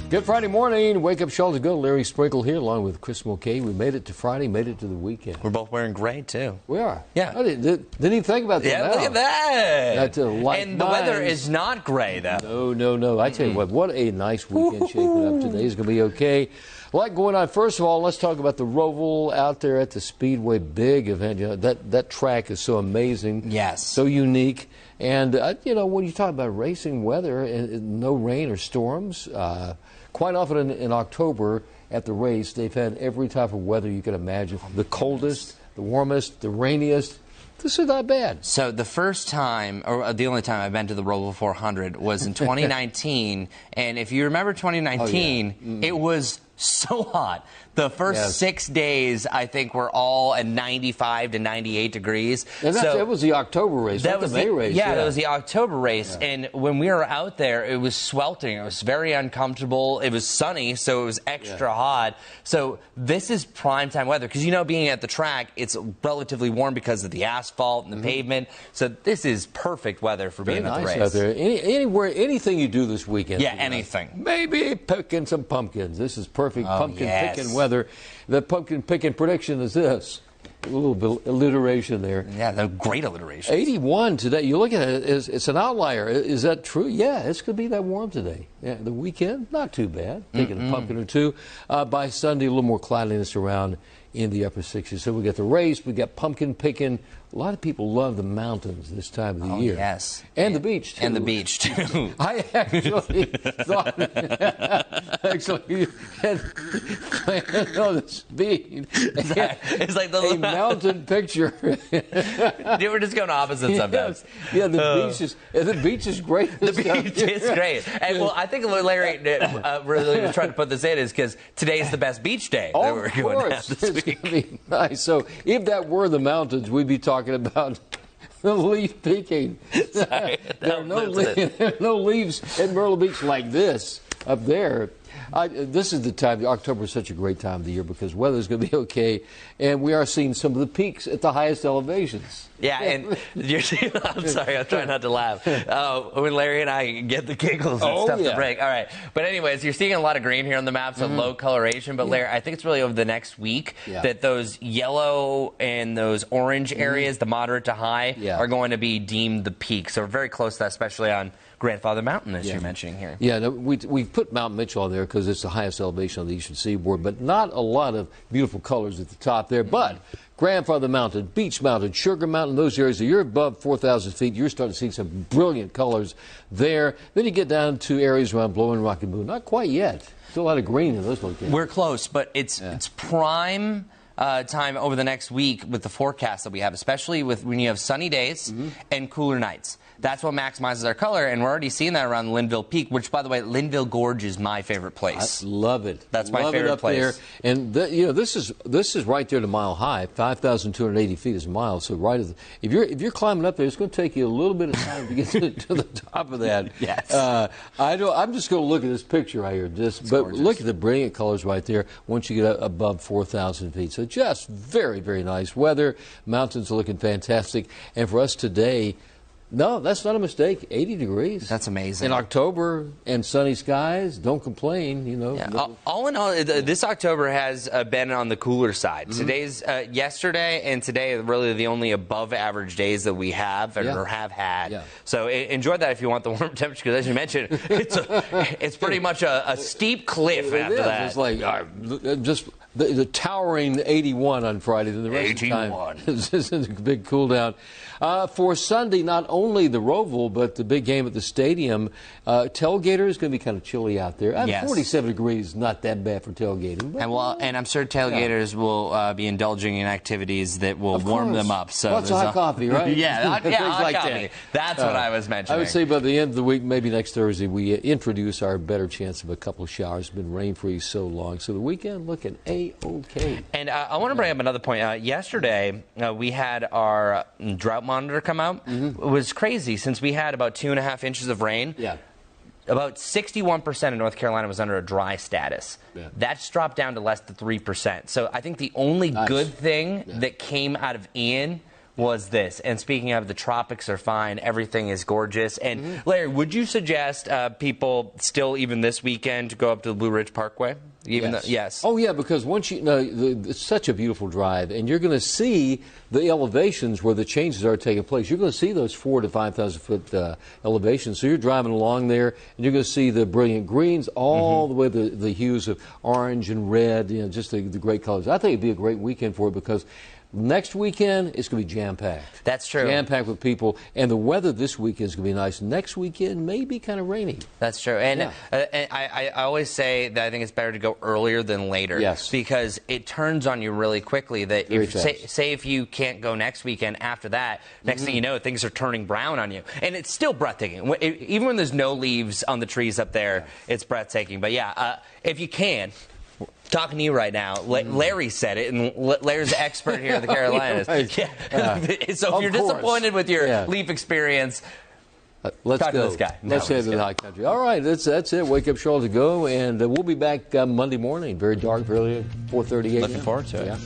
Good Friday morning. Wake up, Charlotte. Go. Larry Sprinkle here, along with Chris Mulcahy. We made it to Friday, made it to the weekend. We're both wearing gray, too. We are. Yeah. I didn't even think about that. Yeah, look at that. That's and the weather is not gray, though. No. I tell you what a nice weekend shaping up today. It's going to be okay. A lot going on. First of all, let's talk about the Roval out there at the Speedway. Big event. You know, that track is so amazing. Yes. So unique. And, when you talk about racing weather, no rain or storms, quite often in October at the race, they've had every type of weather you can imagine. The coldest, the warmest, the rainiest. This is not bad. So the first time, or the only time I've been to the Roval 400 was in 2019. And if you remember 2019, it was so hot. The first 6 days, I think, were all at 95 to 98 degrees. And that was the October race, that not was the May race. Yeah, that was the October race. Yeah. And when we were out there, it was sweltering. It was very uncomfortable. It was sunny, so it was extra hot. So this is prime time weather. Because, being at the track, it's relatively warm because of the asphalt and the pavement. So this is perfect weather for being at the race. Out there. Anywhere, anything you do this weekend. Yeah, anything. Maybe picking some pumpkins. This is perfect pumpkin picking weather. The pumpkin picking prediction is this. A little bit alliteration there. Yeah, they're great alliteration. 81 today. You look at it, it's an outlier. Is that true? Yeah, it's going to be that warm today. Yeah, the weekend, not too bad. Taking a pumpkin or two. By Sunday, a little more cloudiness around in the upper 60s. So we got the race, we got pumpkin picking. A lot of people love the mountains this time of the year. Yes. And the beach, too. And the beach, too. I actually thought, had planned on the speed. It's like a mountain picture. We're just going opposite sometimes. Yeah, the beach is great. The beach is great. And well, I think Larry really was trying to put this in is because today is the best beach day that we're going to have this week. It's going to be nice. So if that were the mountains, we'd be talking about the leaf picking. Sorry, there are no leaves at Myrtle Beach like this up there. This is the time. October is such a great time of the year because weather's going to be okay, and we are seeing some of the peaks at the highest elevations. Yeah, and you're seeing, I'm sorry, I'm trying not to laugh. When Larry and I get the giggles and stuff to break. All right. But anyways, you're seeing a lot of green here on the map, so low coloration. But Larry, I think it's really over the next week that those yellow and those orange areas, the moderate to high, are going to be deemed the peak. So we're very close to that, especially on Grandfather Mountain, as you're mentioning here. Yeah, no, we put Mount Mitchell on there because it's the highest elevation on the eastern seaboard, but not a lot of beautiful colors at the top there. But Grandfather Mountain, Beach Mountain, Sugar Mountain, those areas, you're above 4,000 feet, you're starting to see some brilliant colors there. Then you get down to areas around Blowing Rocky Moon. Not quite yet. Still a lot of green in those locations. We're close, but it's prime time over the next week with the forecast that we have, especially when you have sunny days and cooler nights. That's what maximizes our color, and we're already seeing that around Linville Peak, which, by the way, Linville Gorge is my favorite place. I love it. That's my favorite place. There. And this is right there to Mile High. 5,280 feet is a mile. So if you're climbing up there, it's going to take you a little bit of time to get to the top of that. Yes. I'm just going to look at this picture right here. But gorgeous. Look at the brilliant colors right there. Once you get above 4,000 feet, so just very, very nice weather. Mountains are looking fantastic, and for us today. No, that's not a mistake. 80 degrees. That's amazing. In October and sunny skies. Don't complain, Yeah. All in all, this October has been on the cooler side. Today's yesterday and today are really the only above average days that we have or have had. Yeah. So enjoy that if you want the warm temperature, because as you mentioned, it's pretty much a steep cliff after that. It's like just the towering 81 on Friday. And the rest 81. Of the time is a big cool down. For Sunday, not only the Roval, but the big game at the stadium. Tailgater is going to be kind of chilly out there. 47 degrees is not that bad for tailgating. But, and I'm sure tailgaters will be indulging in activities that will warm them up. So lots of hot coffee, right? hot coffee. That's what I was mentioning. I would say by the end of the week, maybe next Thursday, we introduce our better chance of a couple of showers. It's been rain-free so long. So the weekend looking A-OK. And I want to bring up another point. Yesterday, we had our drought monitor come out. It was crazy since we had about 2.5 inches of rain. Yeah. About 61% of North Carolina was under a dry status. Yeah. That's dropped down to less than 3%. So I think the only good thing that came out of Ian was this. And speaking of, the tropics are fine. Everything is gorgeous. And Larry, would you suggest people still, even this weekend, to go up to the Blue Ridge Parkway? Yes. Oh, yeah, because once it's such a beautiful drive, and you're going to see the elevations where the changes are taking place. You're going to see those 4,000 to 5,000 foot elevations. So you're driving along there, and you're going to see the brilliant greens all the way to the hues of orange and red, just the great colors. I think it'd be a great weekend for it because next weekend, it's going to be jam-packed. That's true. Jam-packed with people. And the weather this weekend is going to be nice. Next weekend may be kind of rainy. That's true. And, and I always say that I think it's better to go earlier than later. Yes. Because it turns on you really quickly. That if, say if you can't go next weekend, after that, next thing you know, things are turning brown on you. And it's still breathtaking. Even when there's no leaves on the trees up there, it's breathtaking. But yeah, if you can, talking to you right now, Larry said it, and Larry's the expert here at the Carolinas. So if you're disappointed with your Leaf experience, let's talk go. to this guy. Let's head to the high country. All right, that's it. Wake up, Charlotte, to go, and we'll be back Monday morning. Very dark, early, 4:30 a.m. Looking forward to it.